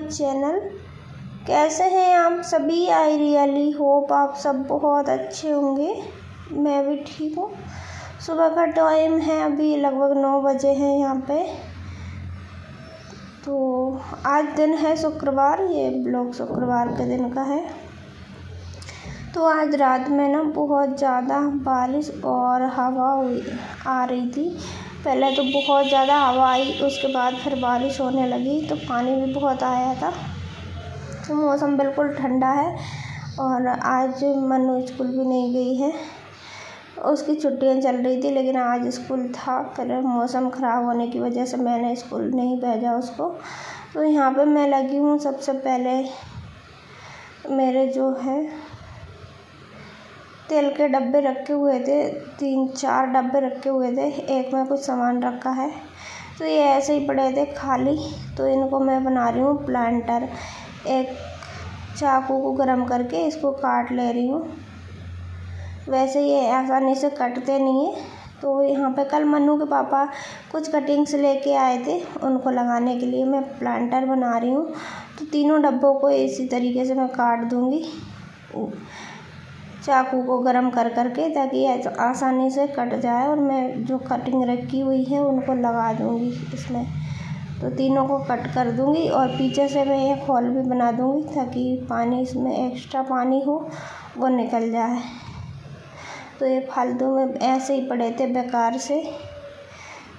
Channel. कैसे हैं आप सभी? आई रियली होप आप सब बहुत अच्छे होंगे। मैं भी ठीक हूँ। सुबह का टाइम है, अभी लगभग 9 बजे हैं यहाँ पे। तो आज दिन है शुक्रवार, ये ब्लॉग शुक्रवार के दिन का है। तो आज रात में ना बहुत ज़्यादा बारिश और हवा आ रही थी। पहले तो बहुत ज़्यादा हवा आई, उसके बाद फिर बारिश होने लगी, तो पानी भी बहुत आया था। तो मौसम बिल्कुल ठंडा है। और आज मनु स्कूल भी नहीं गई है, उसकी छुट्टियां चल रही थी, लेकिन आज स्कूल था। फिर मौसम ख़राब होने की वजह से मैंने स्कूल नहीं भेजा उसको। तो यहाँ पे मैं लगी हूँ। सबसे पहले मेरे जो है तेल के डब्बे रखे हुए थे, 3-4 डब्बे रखे हुए थे, एक में कुछ सामान रखा है। तो ये ऐसे ही पड़े थे खाली, तो इनको मैं बना रही हूँ प्लांटर। एक चाकू को गरम करके इसको काट ले रही हूँ। वैसे ये आसानी से कटते नहीं है। तो यहाँ पे कल मन्नू के पापा कुछ कटिंग्स लेके आए थे, उनको लगाने के लिए मैं प्लांटर बना रही हूँ। तो तीनों डब्बों को इसी तरीके से मैं काट दूँगी चाकू को गरम कर करके, ताकि आसानी से कट जाए। और मैं जो कटिंग रखी हुई है उनको लगा दूँगी इसमें। तो तीनों को कट कर दूँगी और पीछे से मैं एक होल भी बना दूँगी, ताकि पानी इसमें एक्स्ट्रा पानी हो वो निकल जाए। तो ये फालतू में ऐसे ही पड़े थे बेकार से,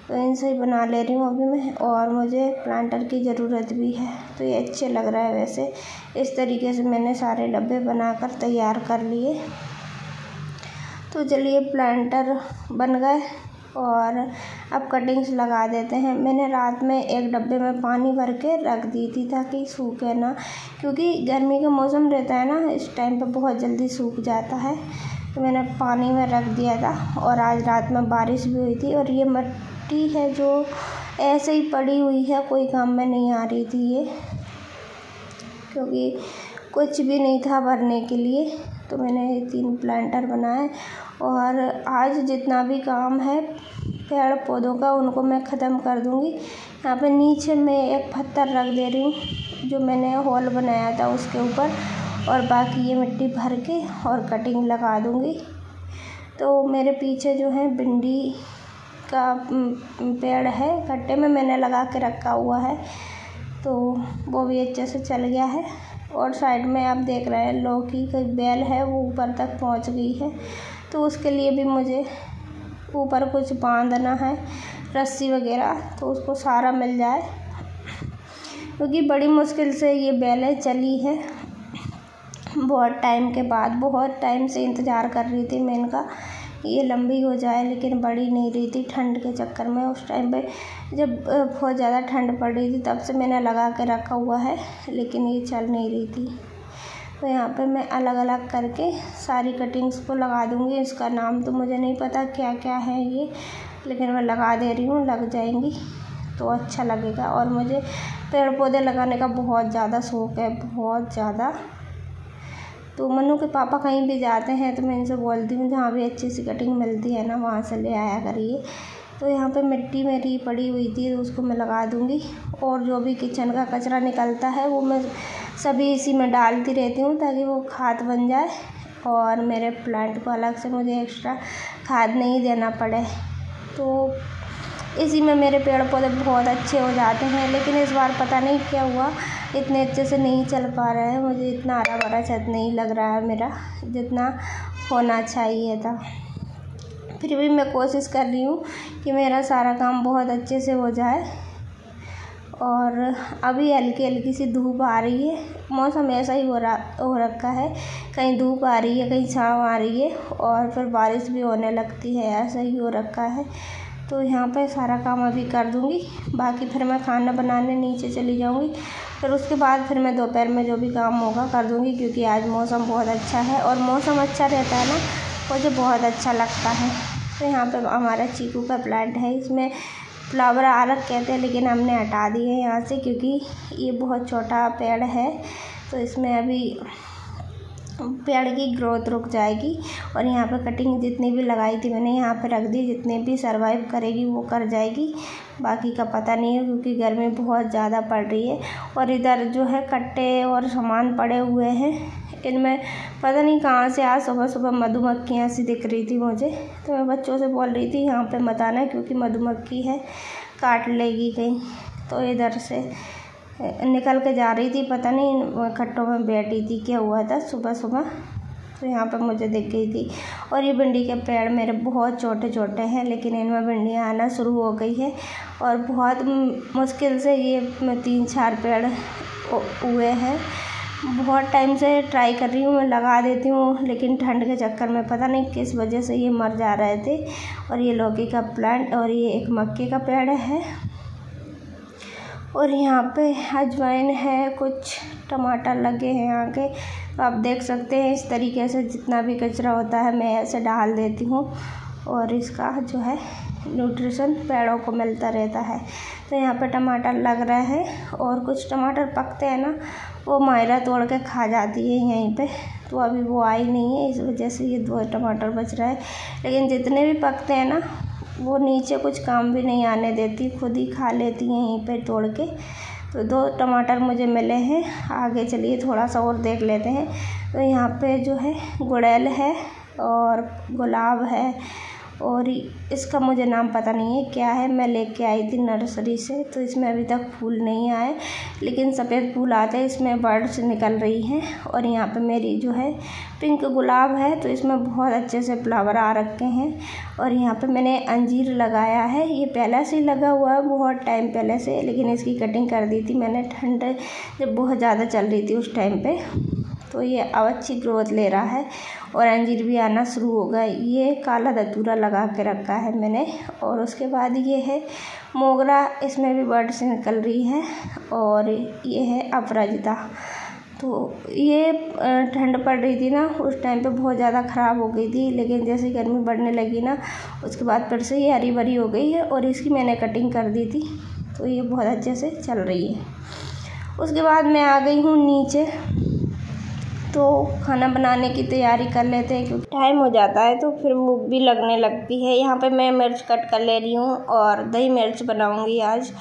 तो इनसे ही बना ले रही हूँ अभी मैं। और मुझे प्लांटर की ज़रूरत भी है, तो ये अच्छे लग रहा है। वैसे इस तरीके से मैंने सारे डब्बे बनाकर तैयार कर लिए। तो चलिए प्लांटर बन गए और अब कटिंग्स लगा देते हैं। मैंने रात में एक डब्बे में पानी भर के रख दी थी, ताकि सूखे ना, क्योंकि गर्मी का मौसम रहता है ना, इस टाइम पे बहुत जल्दी सूख जाता है। तो मैंने पानी में रख दिया था। और आज रात में बारिश भी हुई थी। और ये मिट्टी है जो ऐसे ही पड़ी हुई है, कोई काम में नहीं आ रही थी ये, क्योंकि कुछ भी नहीं था भरने के लिए। तो मैंने 3 प्लांटर बनाए। और आज जितना भी काम है पेड़ पौधों का, उनको मैं ख़त्म कर दूँगी। यहाँ पे नीचे मैं एक पत्थर रख दे रही हूँ, जो मैंने होल बनाया था उसके ऊपर। और बाकी ये मिट्टी भर के और कटिंग लगा दूँगी। तो मेरे पीछे जो है भिंडी का पेड़ है, गड्ढे में मैंने लगा के रखा हुआ है, तो वो भी अच्छे से चल गया है। और साइड में आप देख रहे हैं लौकी की बेल है, वो ऊपर तक पहुंच गई है। तो उसके लिए भी मुझे ऊपर कुछ बांधना है, रस्सी वगैरह, तो उसको सारा मिल जाए, क्योंकि बड़ी मुश्किल से ये बेलें चली है। बहुत टाइम के बाद, बहुत टाइम से इंतज़ार कर रही थी मैं इनका, ये लंबी हो जाए, लेकिन बढ़ी नहीं रही थी ठंड के चक्कर में। उस टाइम पे जब बहुत ज़्यादा ठंड पड़ रही थी, तब से मैंने लगा के रखा हुआ है, लेकिन ये चल नहीं रही थी। तो यहाँ पे मैं अलग अलग करके सारी कटिंग्स को लगा दूँगी। इसका नाम तो मुझे नहीं पता क्या क्या है ये, लेकिन मैं लगा दे रही हूँ, लग जाएंगी तो अच्छा लगेगा। और मुझे पेड़ पौधे लगाने का बहुत ज़्यादा शौक़ है, बहुत ज़्यादा। तो मनु के पापा कहीं भी जाते हैं तो मैं इनसे बोलती हूँ, जहाँ भी अच्छी सी कटिंग मिलती है ना, वहाँ से ले आया करिए। तो यहाँ पे मिट्टी मेरी पड़ी हुई थी, तो उसको मैं लगा दूँगी। और जो भी किचन का कचरा निकलता है वो मैं सभी इसी में डालती रहती हूँ, ताकि वो खाद बन जाए और मेरे प्लांट को अलग से मुझे एक्स्ट्रा खाद नहीं देना पड़े। तो इसी में मेरे पेड़ पौधे बहुत अच्छे हो जाते हैं। लेकिन इस बार पता नहीं क्या हुआ, इतने अच्छे से नहीं चल पा रहा है। मुझे इतना हरा भरा छत नहीं लग रहा है मेरा, जितना होना चाहिए था। फिर भी मैं कोशिश कर रही हूँ कि मेरा सारा काम बहुत अच्छे से हो जाए। और अभी हल्की हल्की सी धूप आ रही है, मौसम ऐसा ही हो रखा है, कहीं धूप आ रही है, कहीं छाँव आ रही है, और फिर बारिश भी होने लगती है, ऐसा ही हो रखा है। तो यहाँ पे सारा काम अभी कर दूँगी, बाकी फिर मैं खाना बनाने नीचे चली जाऊँगी। फिर उसके बाद फिर मैं दोपहर में जो भी काम होगा कर दूँगी, क्योंकि आज मौसम बहुत अच्छा है। और मौसम अच्छा रहता है ना, मुझे बहुत अच्छा लगता है। तो यहाँ पे हमारा चीकू का प्लांट है, इसमें फ्लावर आ रखे थे, लेकिन हमने हटा दिए यहाँ से, क्योंकि ये बहुत छोटा पेड़ है। तो इसमें अभी पेड़ की ग्रोथ रुक जाएगी। और यहाँ पे कटिंग जितनी भी लगाई थी मैंने यहाँ पे रख दी, जितने भी सरवाइव करेगी वो कर जाएगी। बाकी का पता नहीं है क्योंकि गर्मी बहुत ज़्यादा पड़ रही है। और इधर जो है कट्टे और सामान पड़े हुए हैं, इनमें पता नहीं कहाँ से आज सुबह सुबह मधुमक्खियाँ सी दिख रही थी मुझे। तो मैं बच्चों से बोल रही थी यहाँ पे मत आना क्योंकि मधुमक्खी है, काट लेगी कहीं। तो इधर से निकल के जा रही थी, पता नहीं कट्टों में बैठी थी, क्या हुआ था सुबह सुबह। तो यहाँ पे मुझे दिख गई थी। और ये भिंडी के पेड़ मेरे बहुत छोटे छोटे हैं, लेकिन इनमें भिंडियाँ आना शुरू हो गई है। और बहुत मुश्किल से ये 3-4 पेड़ हुए हैं। बहुत टाइम से ट्राई कर रही हूँ, मैं लगा देती हूँ, लेकिन ठंड के चक्कर में पता नहीं किस वजह से ये मर जा रहे थे। और ये लौकी का प्लांट और ये एक मक्के का पेड़ है। और यहाँ पे अजवाइन है, कुछ टमाटर लगे हैं आगे। तो आप देख सकते हैं इस तरीके से जितना भी कचरा होता है मैं ऐसे डाल देती हूँ और इसका जो है न्यूट्रिशन पेड़ों को मिलता रहता है। तो यहाँ पे टमाटर लग रहा है और कुछ टमाटर पकते हैं ना, वो मायरा तोड़ के खा जाती है यहीं पे। तो अभी वो आई नहीं है, इस वजह से ये 2 टमाटर बच रहा है। लेकिन जितने भी पकते हैं ना, वो नीचे कुछ काम भी नहीं आने देती, खुद ही खा लेती हैं यहीं पे तोड़ के। तो 2 टमाटर मुझे मिले हैं। आगे चलिए थोड़ा सा और देख लेते हैं। तो यहाँ पे जो है गुड़ैल है और गुलाब है और इसका मुझे नाम पता नहीं है क्या है, मैं लेके आई थी नर्सरी से। तो इसमें अभी तक फूल नहीं आए, लेकिन सफ़ेद फूल आते हैं, इसमें बर्ड्स निकल रही हैं। और यहाँ पे मेरी जो है पिंक गुलाब है, तो इसमें बहुत अच्छे से फ्लावर आ रखे हैं। और यहाँ पे मैंने अंजीर लगाया है, ये पहले से ही लगा हुआ है बहुत टाइम पहले से, लेकिन इसकी कटिंग कर दी थी मैंने ठंड जब बहुत ज़्यादा चल रही थी उस टाइम पे। तो ये अब अच्छी ग्रोथ ले रहा है और अंजीर भी आना शुरू हो गया। ये काला धतूरा लगा के रखा है मैंने। और उसके बाद ये है मोगरा, इसमें भी बर्ड्स निकल रही है। और ये है अपराजिता। तो ये ठंड पड़ रही थी ना उस टाइम पे बहुत ज़्यादा ख़राब हो गई थी, लेकिन जैसे गर्मी बढ़ने लगी ना उसके बाद फिर से ये हरी भरी हो गई है और इसकी मैंने कटिंग कर दी थी। तो ये बहुत अच्छे से चल रही है। उसके बाद मैं आ गई हूँ नीचे, तो खाना बनाने की तैयारी कर लेते हैं क्योंकि टाइम हो जाता है तो फिर भूख भी लगने लगती है। यहाँ पे मैं मिर्च कट कर ले रही हूँ और दही मिर्च बनाऊँगी आज।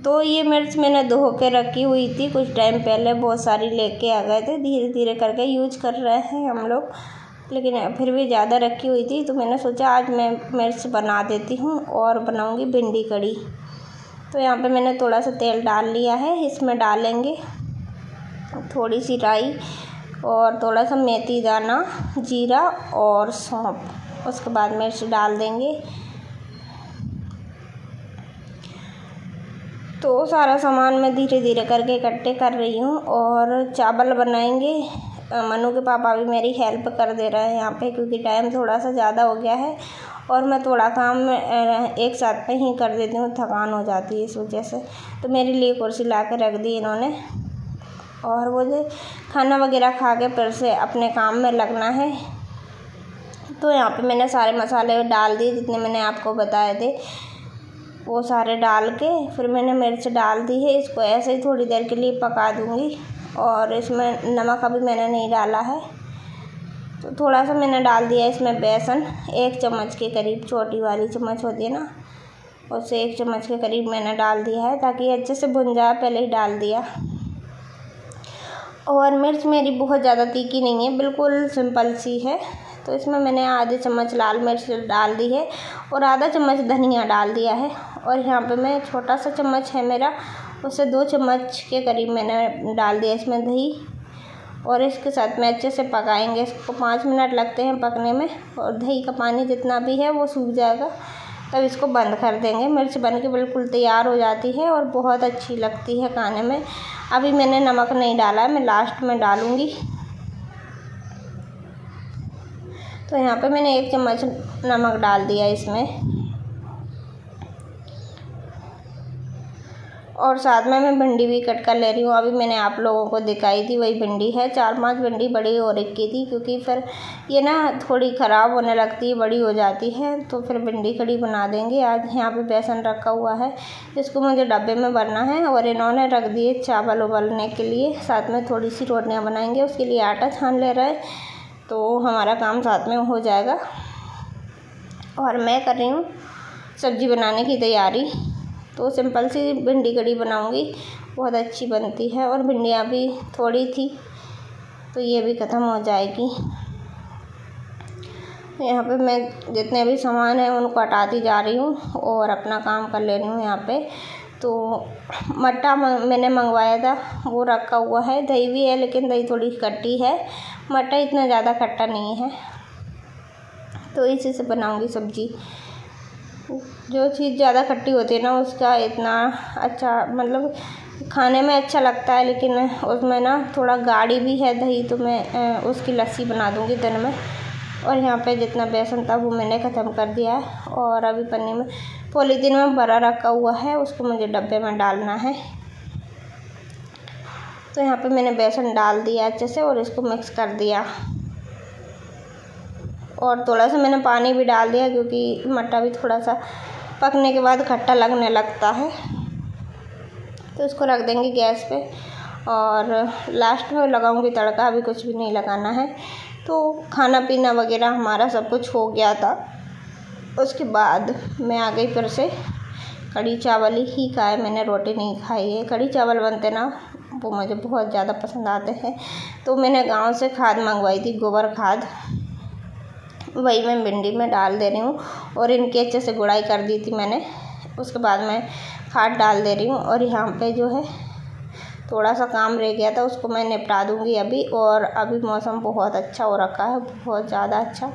तो ये मिर्च मैंने धो के रखी हुई थी कुछ टाइम पहले, बहुत सारी लेके आ गए थे, धीरे धीरे करके यूज कर रहे हैं हम लोग, लेकिन फिर भी ज़्यादा रखी हुई थी। तो मैंने सोचा आज मैं मिर्च बना देती हूँ और बनाऊँगी भिंडी कड़ी। तो यहाँ पे मैंने थोड़ा सा तेल डाल लिया है, इसमें डालेंगे थोड़ी सी राई और थोड़ा सा मेथी दाना, जीरा और सौंफ। उसके बाद मिर्च डाल देंगे। तो सारा सामान मैं धीरे धीरे करके इकट्ठे कर रही हूँ और चावल बनाएंगे। मनु के पापा भी मेरी हेल्प कर दे रहे हैं यहाँ पे, क्योंकि टाइम थोड़ा सा ज़्यादा हो गया है और मैं थोड़ा काम एक साथ में ही कर देती हूँ, थकान हो जाती है इस वजह से। तो मेरे लिए कुर्सी ला के रख दी इन्होंने और मुझे खाना वगैरह खा के फिर से अपने काम में लगना है। तो यहाँ पे मैंने सारे मसाले डाल दिए जितने मैंने आपको बताए थे, वो सारे डाल के फिर मैंने मिर्च डाल दी है। इसको ऐसे ही थोड़ी देर के लिए पका दूँगी। और इसमें नमक अभी मैंने नहीं डाला है, तो थोड़ा सा मैंने डाल दिया इसमें बेसन, 1 चम्मच के करीब, छोटी वाली चम्मच होती है ना, उससे 1 चम्मच के करीब मैंने डाल दिया है ताकि अच्छे से भुन जाए, पहले ही डाल दिया। और मिर्च मेरी बहुत ज़्यादा तीखी नहीं है, बिल्कुल सिंपल सी है। तो इसमें मैंने आधे चम्मच लाल मिर्च डाल दी है और आधा चम्मच धनिया डाल दिया है। और यहाँ पे मैं छोटा सा चम्मच है मेरा, उससे 2 चम्मच के करीब मैंने डाल दिया इसमें दही। और इसके साथ में अच्छे से पकाएंगे। इसको 5 मिनट लगते हैं पकने में और दही का पानी जितना भी है वो सूख जाएगा, तब इसको बंद कर देंगे। मिर्च बन के बिल्कुल तैयार हो जाती है और बहुत अच्छी लगती है खाने में। अभी मैंने नमक नहीं डाला है, मैं लास्ट में डालूँगी। तो यहाँ पे मैंने 1 चम्मच नमक डाल दिया इसमें और साथ में मैं भिंडी भी कट कर ले रही हूँ। अभी मैंने आप लोगों को दिखाई थी वही भिंडी है, 4-5 भिंडी बड़ी हो रखी थी, क्योंकि फिर ये ना थोड़ी ख़राब होने लगती है, बड़ी हो जाती है, तो फिर भिंडी कड़ी बना देंगे। आज यहाँ पे बेसन रखा हुआ है जिसको मुझे डब्बे में भरना है और इन्होंने रख दिए चावल उबलने के लिए। साथ में थोड़ी सी रोटियाँ बनाएंगे, उसके लिए आटा छान ले रहा है, तो हमारा काम साथ में हो जाएगा। और मैं कर रही हूँ सब्ज़ी बनाने की तैयारी। तो सिंपल सी भिंडी कड़ी बनाऊंगी, बहुत अच्छी बनती है। और भिंडियाँ भी थोड़ी थी तो ये भी ख़त्म हो जाएगी। यहाँ पे मैं जितने भी सामान हैं उनको हटाती जा रही हूँ और अपना काम कर ले रही हूँ यहाँ पे। तो मट्टा मैंने मंगवाया था, वो रखा हुआ है। दही भी है लेकिन दही थोड़ी खट्टी है, मट्टा इतना ज़्यादा खट्टा नहीं है। तो इसी से बनाऊंगी सब्जी। जो चीज़ ज़्यादा खट्टी होती है ना उसका इतना अच्छा मतलब खाने में अच्छा लगता है, लेकिन उसमें ना थोड़ा गाढ़ी भी है दही, तो मैं उसकी लस्सी बना दूंगी दिन में। और यहाँ पे जितना बेसन था वो मैंने ख़त्म कर दिया है। और अभी पन्नी में पॉलीथीन में भरा रखा हुआ है, उसको मुझे डब्बे में डालना है। तो यहाँ पे मैंने बेसन डाल दिया अच्छे से और इसको मिक्स कर दिया। और थोड़ा सा मैंने पानी भी डाल दिया क्योंकि मट्टा भी थोड़ा सा पकने के बाद खट्टा लगने लगता है। तो इसको रख देंगे गैस पे और लास्ट में लगाऊंगी तड़का, अभी कुछ भी नहीं लगाना है। तो खाना पीना वगैरह हमारा सब कुछ हो गया था। उसके बाद मैं आ गई फिर से कढ़ी चावल ही खाए, मैंने रोटी नहीं खाई है। कढ़ी चावल बनते ना वो मुझे बहुत ज़्यादा पसंद आते हैं। तो मैंने गांव से खाद मंगवाई थी, गोबर खाद, वही मैं भिंडी में डाल दे रही हूँ और इनकी अच्छे से गुड़ाई कर दी थी मैंने। उसके बाद मैं खाद डाल दे रही हूँ। और यहाँ पे जो है थोड़ा सा काम रह गया था, उसको मैं निपटा दूँगी अभी। और अभी मौसम बहुत अच्छा हो रखा है, बहुत ज़्यादा अच्छा।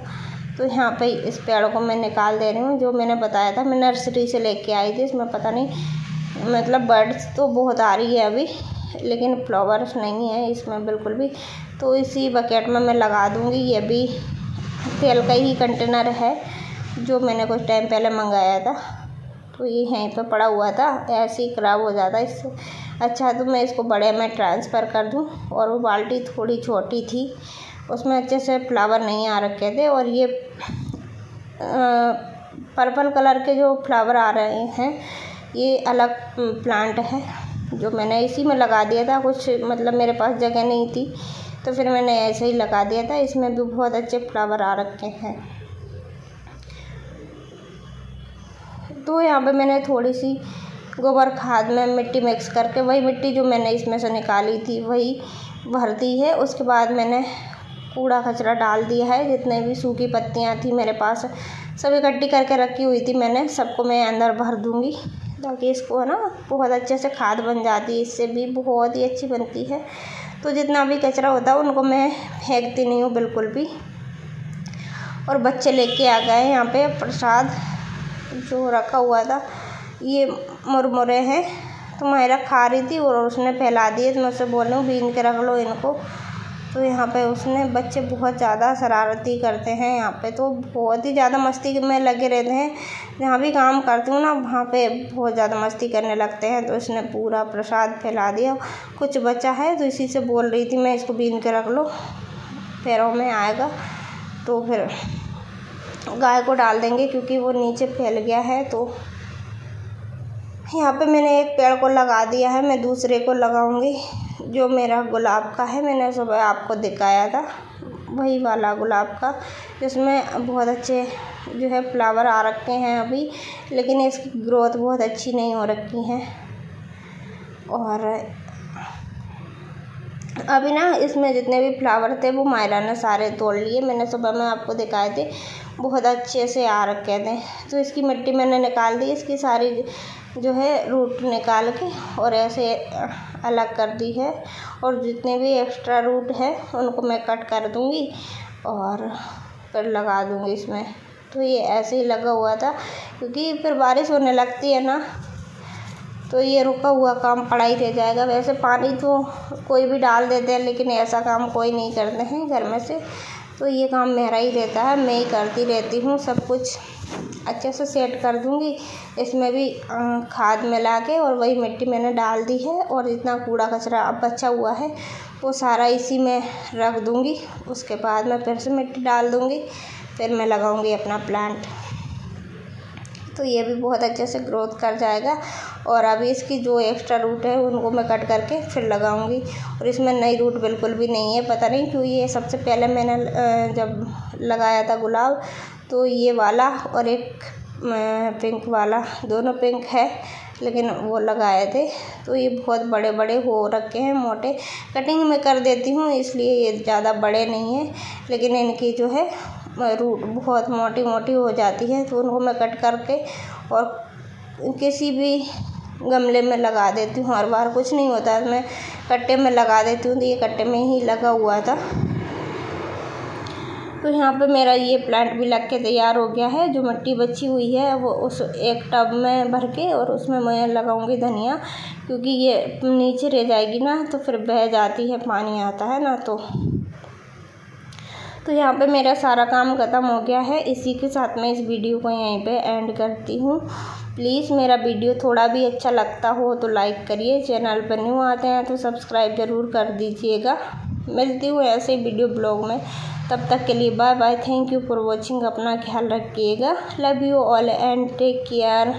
तो यहाँ पे इस पेड़ को मैं निकाल दे रही हूँ, जो मैंने बताया था मैं नर्सरी से लेके आई थी। इसमें पता नहीं मतलब बर्ड्स तो बहुत आ रही है अभी, लेकिन फ्लावर्स नहीं है इसमें बिल्कुल भी। तो इसी बकेट में मैं लगा दूँगी। ये भी तेल का ही कंटेनर है जो मैंने कुछ टाइम पहले मंगाया था। तो ये यहीं पे पड़ा हुआ था, ऐसे ही ख़राब हो जाता। इससे अच्छा तो मैं इसको बड़े में ट्रांसफ़र कर दूं। और वो बाल्टी थोड़ी छोटी थी, उसमें अच्छे से फ्लावर नहीं आ रखे थे। और ये पर्पल कलर के जो फ्लावर आ रहे हैं ये अलग प्लांट है, जो मैंने इसी में लगा दिया था। कुछ मतलब मेरे पास जगह नहीं थी तो फिर मैंने ऐसे ही लगा दिया था। इसमें भी बहुत अच्छे फ्लावर आ रखे हैं। तो यहाँ पे मैंने थोड़ी सी गोबर खाद में मिट्टी मिक्स करके, वही मिट्टी जो मैंने इसमें से निकाली थी वही भर दी है। उसके बाद मैंने कूड़ा कचरा डाल दिया है, जितने भी सूखी पत्तियाँ थी मेरे पास सब इकट्ठी करके रखी हुई थी मैंने, सबको मैं अंदर भर दूँगी ताकि इसको है ना बहुत अच्छे से खाद बन जाती है। इससे भी बहुत ही अच्छी बनती है। तो जितना भी कचरा होता है उनको मैं फेंकती नहीं हूँ बिल्कुल भी। और बच्चे लेके आ गए यहाँ पे प्रसाद जो रखा हुआ था, ये मुरमुरे हैं। तो मायरा खा रही थी और उसने फैला दिए, तो मैं उससे बोल रही हूँ बीन के रख लो इनको। तो यहाँ पे उसने बच्चे बहुत ज़्यादा शरारती करते हैं यहाँ पे, तो बहुत ही ज़्यादा मस्ती में लगे रहते हैं। जहाँ भी काम करती हूँ ना वहाँ पे बहुत ज़्यादा मस्ती करने लगते हैं। तो इसने पूरा प्रसाद फैला दिया। कुछ बचा है तो इसी से बोल रही थी मैं इसको बीन के रख लो, पैरों में आएगा तो फिर गाय को डाल देंगे क्योंकि वो नीचे फैल गया है। तो यहाँ पे मैंने एक पेड़ को लगा दिया है, मैं दूसरे को लगाऊंगी जो मेरा गुलाब का है। मैंने सुबह आपको दिखाया था वही वाला गुलाब का, जिसमें बहुत अच्छे जो है फ्लावर आ रखे हैं अभी, लेकिन इसकी ग्रोथ बहुत अच्छी नहीं हो रखी है। और अभी ना इसमें जितने भी फ्लावर थे वो मायरा ने सारे तोड़ लिए। मैंने सुबह में आपको दिखाए थे, बहुत अच्छे से आ रखे थे। तो इसकी मिट्टी मैंने निकाल दी, इसकी सारी जो है रूट निकाल के और ऐसे अलग कर दी है। और जितने भी एक्स्ट्रा रूट है उनको मैं कट कर दूँगी और फिर लगा दूँगी इसमें। तो ये ऐसे ही लगा हुआ था क्योंकि फिर बारिश होने लगती है ना तो ये रुका हुआ काम पड़ा ही रह जाएगा। वैसे पानी तो कोई भी डाल देते हैं, लेकिन ऐसा काम कोई नहीं करते हैं घर में से। तो ये काम मेरा ही रहता है, मैं ही करती रहती हूँ। सब कुछ अच्छे से सेट कर दूँगी। इसमें भी खाद मिला के और वही मिट्टी मैंने डाल दी है। और जितना कूड़ा कचरा अब बचा हुआ है वो सारा इसी में रख दूँगी। उसके बाद मैं फिर से मिट्टी डाल दूँगी, फिर मैं लगाऊँगी अपना प्लांट। तो ये भी बहुत अच्छे से ग्रोथ कर जाएगा। और अभी इसकी जो एक्स्ट्रा रूट है उनको मैं कट करके फिर लगाऊंगी। और इसमें नई रूट बिल्कुल भी नहीं है, पता नहीं क्यों। ये सबसे पहले मैंने जब लगाया था गुलाब तो ये वाला और एक पिंक वाला, दोनों पिंक है लेकिन वो लगाए थे। तो ये बहुत बड़े बड़े हो रखे हैं, मोटे। कटिंग में कर देती हूँ इसलिए ये ज़्यादा बड़े नहीं हैं, लेकिन इनकी जो है रूट बहुत मोटी मोटी हो जाती है, तो उनको मैं कट करके और किसी भी गमले में लगा देती हूँ। हर बार कुछ नहीं होता है, मैं कट्टे में लगा देती हूँ। तो ये कट्टे में ही लगा हुआ था। तो यहाँ पे मेरा ये प्लांट भी लग के तैयार हो गया है। जो मिट्टी बची हुई है वो उस एक टब में भर के और उसमें मैं लगाऊंगी धनिया, क्योंकि ये नीचे रह जाएगी ना तो फिर बह जाती है, पानी आता है ना। तो यहाँ पे मेरा सारा काम ख़त्म हो गया है। इसी के साथ मैं इस वीडियो को यहीं पे एंड करती हूँ। प्लीज़ मेरा वीडियो थोड़ा भी अच्छा लगता हो तो लाइक करिए, चैनल पर न्यू आते हैं तो सब्सक्राइब ज़रूर कर दीजिएगा। मिलती हूँ ऐसे ही वीडियो ब्लॉग में, तब तक के लिए bye bye. Thank you for watching. अपना ख्याल रखिएगा। Love you all and take care.